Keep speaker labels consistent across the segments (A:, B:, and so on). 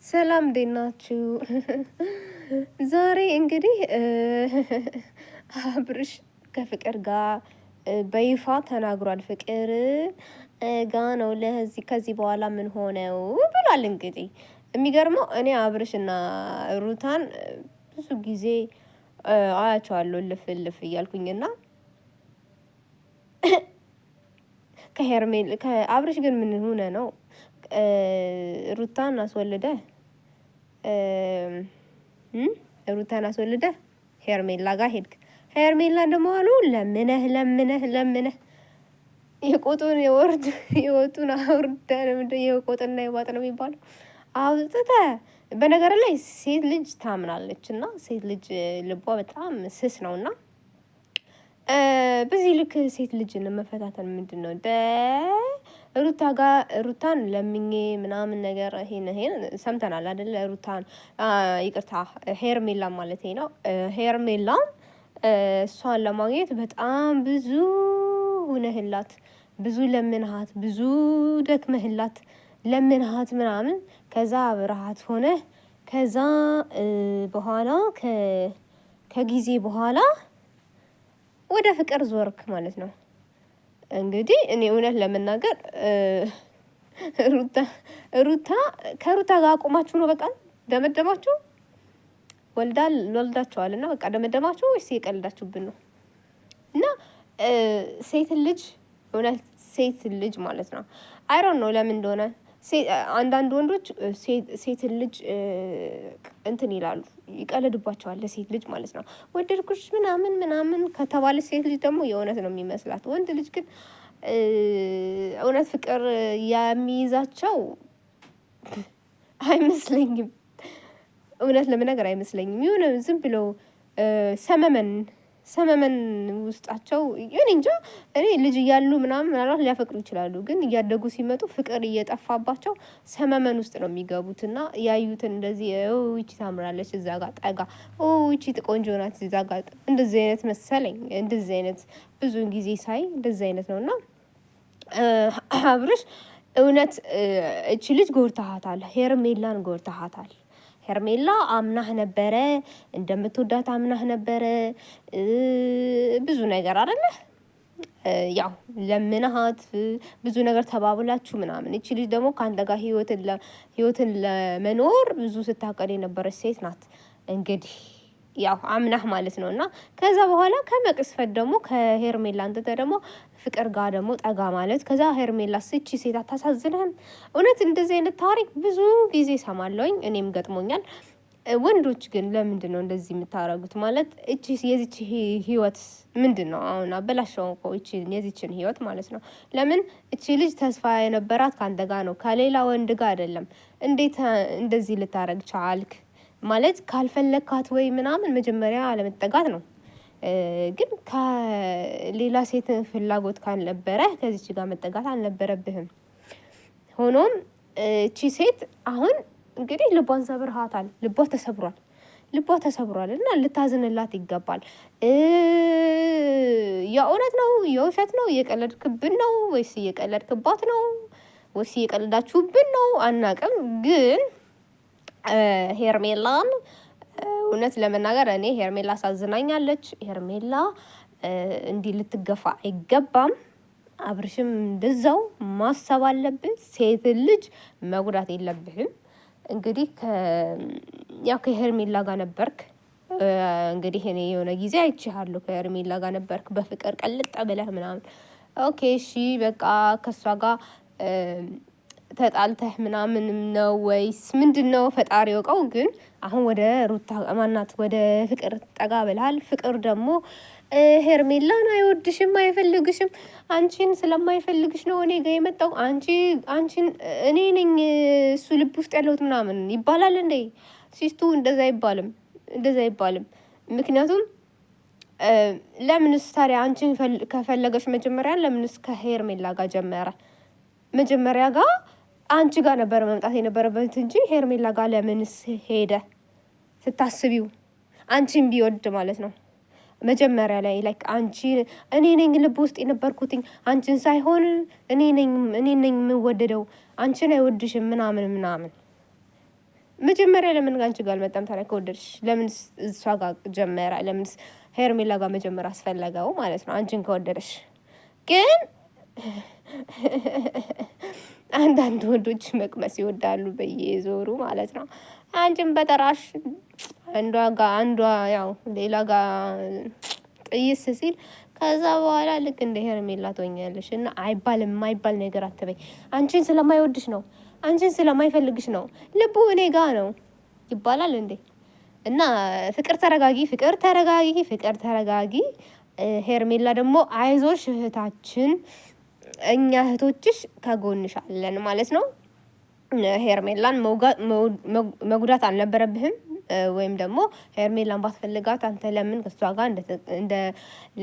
A: ሰላም እንዴት ናችሁ? ዛሬ እንግዲህ አብርሽ ከፍቅር ጋር በይፋ ተናግሯል። ፍቅር ጋ ነው ከዚህ በኋላ ምን ሆነው ብሏል። እንግዲህ የሚገርመው እኔ አብርሽና ሩታን ብዙ ጊዜ አያቸዋለሁ ልፍ ልፍ እያልኩኝና ከአብርሽ ግን ምን ሆነ ነው ሩታን አስወልደ ሩታን አስወልደ ሄርሜላ ጋር ሄድክ። ሄርሜላ ደግሞ አሉ ለምነህ የቆጡን የወጡን አውርደህ የቆጥና የዋጥ ነው የሚባለው አውጥተህ። በነገር ላይ ሴት ልጅ ታምናለች እና ሴት ልጅ ልቧ በጣም ስስ ነው እና በዚህ ልክ ሴት ልጅን መፈታተን ምንድን ነው? ሩታን ለምኜ ምናምን ነገር ይሄን ሰምተናል አይደለ? ሩታን ይቅርታ ሄርሜላ ማለት ነው። ሄርሜላ እሷን ለማግኘት በጣም ብዙ ሁነህላት፣ ብዙ ለምንሃት፣ ብዙ ደክመህላት ለምንሃት ምናምን ከዛ ብርሃት ሆነ ከዛ በኋላ ከጊዜ በኋላ ወደ ፍቅር ዞርክ ማለት ነው። እንግዲህ እኔ እውነት ለመናገር ከሩታ ጋር አቁማችሁ ነው በቃ ደመደማችሁ? ወልዳችኋል እና በቃ ደመደማችሁ ወይስ የቀልዳችሁብን ነው? እና ሴት ልጅ እውነት ሴት ልጅ ማለት ነው አይሮን ነው ለምን እንደሆነ አንዳንድ ወንዶች ሴት ልጅ እንትን ይላሉ፣ ይቀልድባቸዋል ለሴት ልጅ ማለት ነው። ወደድኩሽ ምናምን ከተባለች ሴት ልጅ ደግሞ የእውነት ነው የሚመስላት። ወንድ ልጅ ግን እውነት ፍቅር የሚይዛቸው አይመስለኝም። እውነት ለመናገር አይመስለኝም። የሆነ ዝም ብለው ሰመመን ውስጣቸው እኔ እንጃ። እኔ ልጅ እያሉ ምናልባት ሊያፈቅሩ ይችላሉ፣ ግን እያደጉ ሲመጡ ፍቅር እየጠፋባቸው ሰመመን ውስጥ ነው የሚገቡት እና ያዩትን እንደዚህ ይቺ ታምራለች እዛ ጋር ጠጋ፣ ይቺ ቆንጆ ናት እዛ ጋር፣ እንደዚህ አይነት መሰለኝ። እንደዚህ አይነት ብዙውን ጊዜ ሳይ እንደዚህ አይነት ነው እና አብርሽ እውነት እቺ ልጅ ጎርተሃታል፣ ሄርሜላን ጎርተሃታል። ሄርሜላ አምናህ ነበረ፣ እንደምትወዳት አምናህ ነበረ፣ ብዙ ነገር አይደለ? ያው ለምንሃት ብዙ ነገር ተባብላችሁ ምናምን። እቺ ልጅ ደግሞ ከአንተ ጋር ህይወትን ለመኖር ብዙ ስታቀድ የነበረች ሴት ናት። እንግዲህ ያው አምናህ ማለት ነው እና ከዛ በኋላ ከመቅስፈት ደግሞ ከሄርሜላ አንተተ ደግሞ ፍቅር ጋር ደግሞ ጠጋ ማለት። ከዛ ሄርሜላ ስቺ ሴት አታሳዝንህም? እውነት እንደዚህ አይነት ታሪክ ብዙ ጊዜ ሰማለሁኝ፣ እኔም ገጥሞኛል። ወንዶች ግን ለምንድን ነው እንደዚህ የምታረጉት? ማለት የዚች ህይወት ምንድን ነው? አሁን አበላሸው እኮ የዚችን ህይወት ማለት ነው። ለምን እቺ ልጅ ተስፋ የነበራት ከአንተ ጋር ነው፣ ከሌላ ወንድ ጋር አይደለም። እንዴት እንደዚህ ልታረግ ቻልክ? ማለት ካልፈለግካት ወይ ምናምን መጀመሪያ አለመጠጋት ነው። ግን ከሌላ ሴት ፍላጎት ካልነበረ ከዚች ጋር መጠጋት አልነበረብህም። ሆኖም እቺ ሴት አሁን እንግዲህ ልቧን ሰብርሃታል። ልቧ ተሰብሯል እና ልታዝንላት ይገባል። የእውነት ነው የውሸት ነው እየቀለድክብን ነው ወይስ እየቀለድክባት ነው ወይስ እየቀለዳችሁብን ነው አናቅም። ግን ሄርሜላን እውነት ለመናገር እኔ ሄርሜላ አሳዝናኛለች። ሄርሜላ እንዲህ ልትገፋ አይገባም። አብርሽም እንደዛው ማሰብ አለብህ። ሴት ልጅ መጉዳት የለብህም። እንግዲህ ያው ከሄርሜላ ጋር ነበርክ። እንግዲህ እኔ የሆነ ጊዜ አይቼሃለሁ ከሄርሜላ ጋር ነበርክ በፍቅር ቀልጥ ብለህ ምናምን። ኦኬ እሺ በቃ ከሷ ጋር ተጣልተህ ምናምን ነው ወይስ ምንድነው? ፈጣሪ ወቀው። ግን አሁን ወደ ሩታ ማናት ወደ ፍቅር ጠጋ ብለሃል። ፍቅር ደግሞ ሄርሜላን አይወድሽም፣ አይፈልግሽም። አንቺን ስለማይፈልግሽ ነው እኔ ጋር የመጣው። አንቺን እኔ ነኝ እሱ ልብ ውስጥ ያለሁት ምናምን ይባላል እንዴ? ሲስቱ እንደዛ አይባልም። ምክንያቱም ለምንስ ታዲያ አንቺን ከፈለገሽ መጀመሪያ ለምንስ ከሄርሜላ ጋር ጀመረ? መጀመሪያ ጋር አንቺ ጋር ነበር መምጣት የነበረበት እንጂ ሄርሜላ ጋር ለምንስ ሄደ? ስታስቢው አንቺን ቢወድ ማለት ነው መጀመሪያ ላይ አንቺ እኔ ነኝ ልብ ውስጥ የነበርኩትኝ አንቺን ሳይሆን እኔ ነኝ የምወደደው፣ አንቺን አይወድሽም ምናምን መጀመሪያ ለምን አንቺ ጋር አልመጣም ታዲያ? ከወደድሽ ለምን እሷ ጋር ጀመረ? ለምን ሄርሜላ ጋር መጀመር አስፈለገው ማለት ነው? አንቺን ከወደደሽ ግን አንዳንድ ወንዶች መቅመስ ይወዳሉ በየዞሩ ማለት ነው። አንቺን በጠራሽ አንዷ ያው ሌላ ጋር ጥይስ ሲል ከዛ በኋላ ልክ እንደ ሄርሜላ ትሆኛለሽ። እና አይባልም፣ የማይባል ነገር አትበይ። አንቺን ስለማይወድሽ ነው፣ አንቺን ስለማይፈልግሽ ነው፣ ልቡ እኔ ጋ ነው ይባላል እንዴ? እና ፍቅር ተረጋጊ፣ ፍቅር ተረጋጊ፣ ፍቅር ተረጋጊ። ሄርሜላ ደግሞ አይዞሽ እህታችን፣ እኛ እህቶችሽ ከጎንሽ አለን ማለት ነው። ሄርሜላን መጉዳት አልነበረብህም። ወይም ደግሞ ሄርሜላን ባትፈልጋት አንተ ለምን ከእሷ ጋር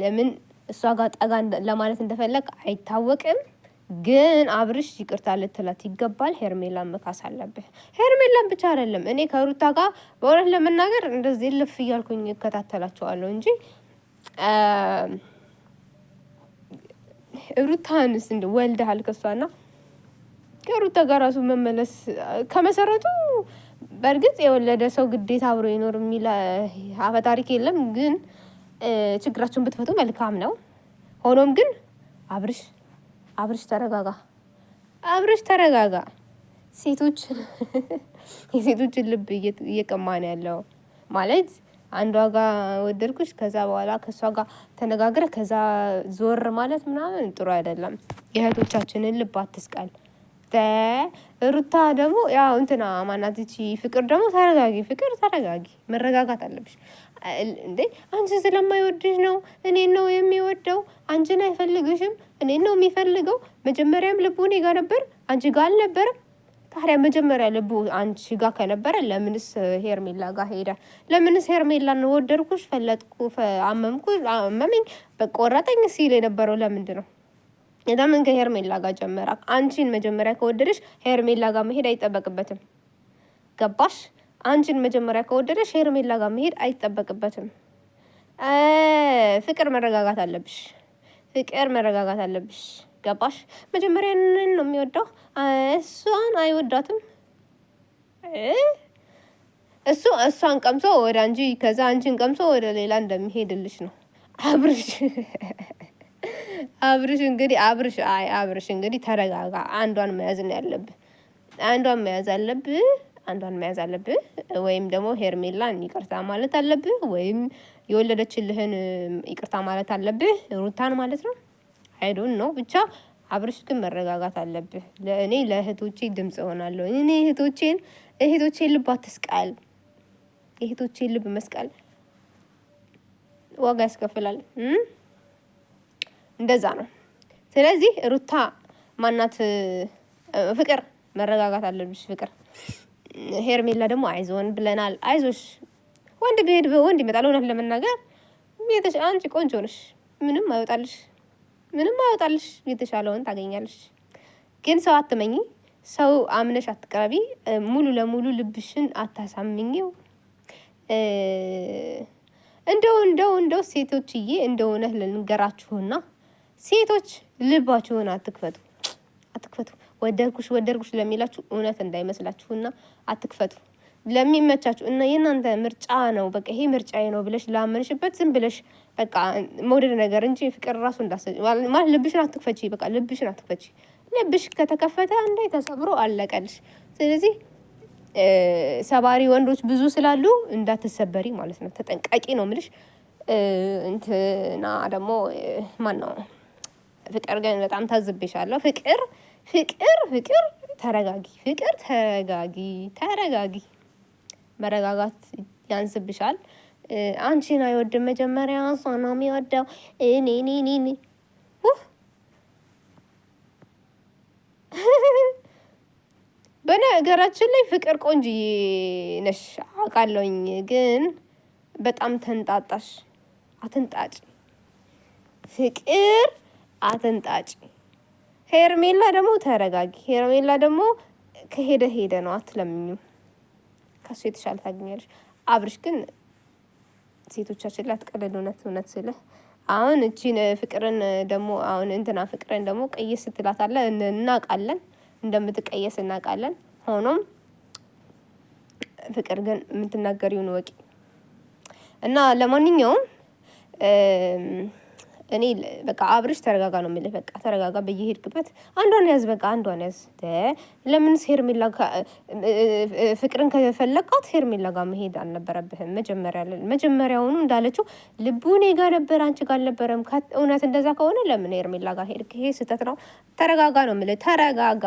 A: ለምን እሷ ጋር ጠጋ ለማለት እንደፈለግ አይታወቅም። ግን አብርሽ ይቅርታ ልትላት ይገባል። ሄርሜላን መካስ አለብህ። ሄርሜላን ብቻ አይደለም፣ እኔ ከሩታ ጋር በእውነት ለመናገር እንደዚህ ልፍ እያልኩኝ እከታተላቸዋለሁ እንጂ ሩታንስ እንደ ወልደሃል ከሷና ከሩታ ጋር ራሱ መመለስ ከመሰረቱ በእርግጥ የወለደ ሰው ግዴታ አብሮ ይኖር የሚል አፈ ታሪክ የለም። ግን ችግራችሁን ብትፈቱ መልካም ነው። ሆኖም ግን አብርሽ ተረጋጋ፣ አብርሽ ተረጋጋ። የሴቶችን ልብ እየቀማ ነው ያለው ማለት አንዷ ጋር ወደድኩሽ፣ ከዛ በኋላ ከእሷ ጋር ተነጋግረ ከዛ ዞር ማለት ምናምን ጥሩ አይደለም። የእህቶቻችንን ልብ አትስቃል። ሩታ ደግሞ ያው እንትና ማናት ይቺ ፍቅር ደግሞ ተረጋጊ፣ ፍቅር ተረጋጊ፣ መረጋጋት አለብሽ እንዴ። አንቺ ስለማይወድሽ ነው እኔን ነው የሚወደው፣ አንቺን አይፈልግሽም፣ እኔን ነው የሚፈልገው። መጀመሪያም ልቡ እኔ ጋር ነበር፣ አንቺ ጋር አልነበረም። ታዲያ መጀመሪያ ልቡ አንቺ ጋር ከነበረ ለምንስ ሄርሜላ ጋር ሄደ? ለምንስ ሄርሜላን ወደድኩሽ፣ ፈለጥኩ፣ አመመኝ፣ በቆረጠኝ ሲል የነበረው ለምንድን ነው? ለምን ከሄርሜላ ጋር ጀመራ? አንቺን መጀመሪያ ከወደደሽ ሄርሜላ ጋር መሄድ አይጠበቅበትም። ገባሽ? አንቺን መጀመሪያ ከወደደሽ ሄርሜላ ጋር መሄድ አይጠበቅበትም። ፍቅር መረጋጋት አለብሽ። ፍቅር መረጋጋት አለብሽ። ገባሽ? መጀመሪያ ነው የሚወደው፣ እሷን አይወዳትም። እሷን ቀምሶ ወደ አንቺ፣ ከዛ አንቺን ቀምሶ ወደ ሌላ እንደሚሄድልሽ ነው አብርሽ እንግዲህ ተረጋጋ። አንዷን መያዝ ነው ያለብህ። አንዷን መያዝ አለብህ። ወይም ደግሞ ሄርሜላን ይቅርታ ማለት አለብህ፣ ወይም የወለደችልህን ይቅርታ ማለት አለብህ፣ ሩታን ማለት ነው። አይዶን ነው ብቻ አብርሽ ግን መረጋጋት አለብህ። እኔ ለእህቶቼ ድምጽ እሆናለሁ። እኔ እህቶቼን ልብ አትስቃል። የእህቶቼን ልብ መስቀል ዋጋ ያስከፍላል። እንደዛ ነው። ስለዚህ ሩታ ማናት ፍቅር መረጋጋት አለብሽ። ፍቅር ሄርሜላ ደግሞ አይዞን ብለናል። አይዞሽ፣ ወንድ ቢሄድ ወንድ ይመጣል። እውነት ለመናገር አንቺ ቆንጆ ነሽ፣ ምንም አይወጣልሽ፣ የተሻለውን ታገኛለሽ። ግን ሰው አትመኝ፣ ሰው አምነሽ አትቅረቢ፣ ሙሉ ለሙሉ ልብሽን አታሳምኝው። እንደው ሴቶችዬ እንደው እውነት ልንገራችሁና ሴቶች ልባችሁን አትክፈቱ። ወደድኩሽ ለሚላችሁ እውነት እንዳይመስላችሁና አትክፈቱ። ለሚመቻችሁ እና የእናንተ ምርጫ ነው፣ በቃ ይሄ ምርጫዬ ነው ብለሽ ላመንሽበት ዝም ብለሽ በቃ መውደድ ነገር እንጂ ፍቅር ራሱ ማለት ልብሽን አትክፈቺ። በቃ ልብሽን አትክፈቺ። ልብሽ ከተከፈተ አንዴ ተሰብሮ አለቀልሽ። ስለዚህ ሰባሪ ወንዶች ብዙ ስላሉ እንዳትሰበሪ ማለት ነው። ተጠንቃቂ ነው የምልሽ። እንትና ደግሞ ማን ነው ፍቅር ግን በጣም ታዝብሻለሁ። ፍቅር ተረጋጊ። ፍቅር ተረጋጊ። መረጋጋት ያንስብሻል። አንቺን አይወድም መጀመሪያ፣ እሷ ነው የሚወደው። እኔ በነገራችን ላይ ፍቅር ቆንጅዬ ነሽ አውቃለሁኝ፣ ግን በጣም ተንጣጣሽ። አትንጣጭ ፍቅር፣ አትንጣጭ። ሄርሜላ ደግሞ ተረጋጊ። ሄርሜላ ደግሞ ከሄደ ነው፣ አትለምኙ። ከሱ የተሻለ ታገኛለሽ። አብርሽ ግን ሴቶቻችን ላይ አትቀልድ። እውነት ስለ አሁን እቺን ፍቅርን ደግሞ አሁን እንትና ፍቅርን ደግሞ ቀየስ ስትላታለ እናውቃለን፣ እንደምትቀየስ እናውቃለን። ሆኖም ፍቅር ግን የምትናገሪውን ወቂ እና ለማንኛውም እኔ በቃ አብርሽ ተረጋጋ ነው የምልህ። በቃ ተረጋጋ፣ በየሄድክበት አንዷን ያዝ፣ በቃ አንዷን ያዝ። ለምን ሄርሜላ ፍቅርን ከፈለቃት ሄርሜላ ጋር መሄድ አልነበረብህም። መጀመሪያውኑ እንዳለችው ልቡ እኔ ጋር ነበር፣ አንቺ ጋር አልነበረም። እውነት እንደዛ ከሆነ ለምን ሄርሜላ ጋር ሄድክ? ይሄ ስህተት ነው። ተረጋጋ ነው የምልህ፣ ተረጋጋ።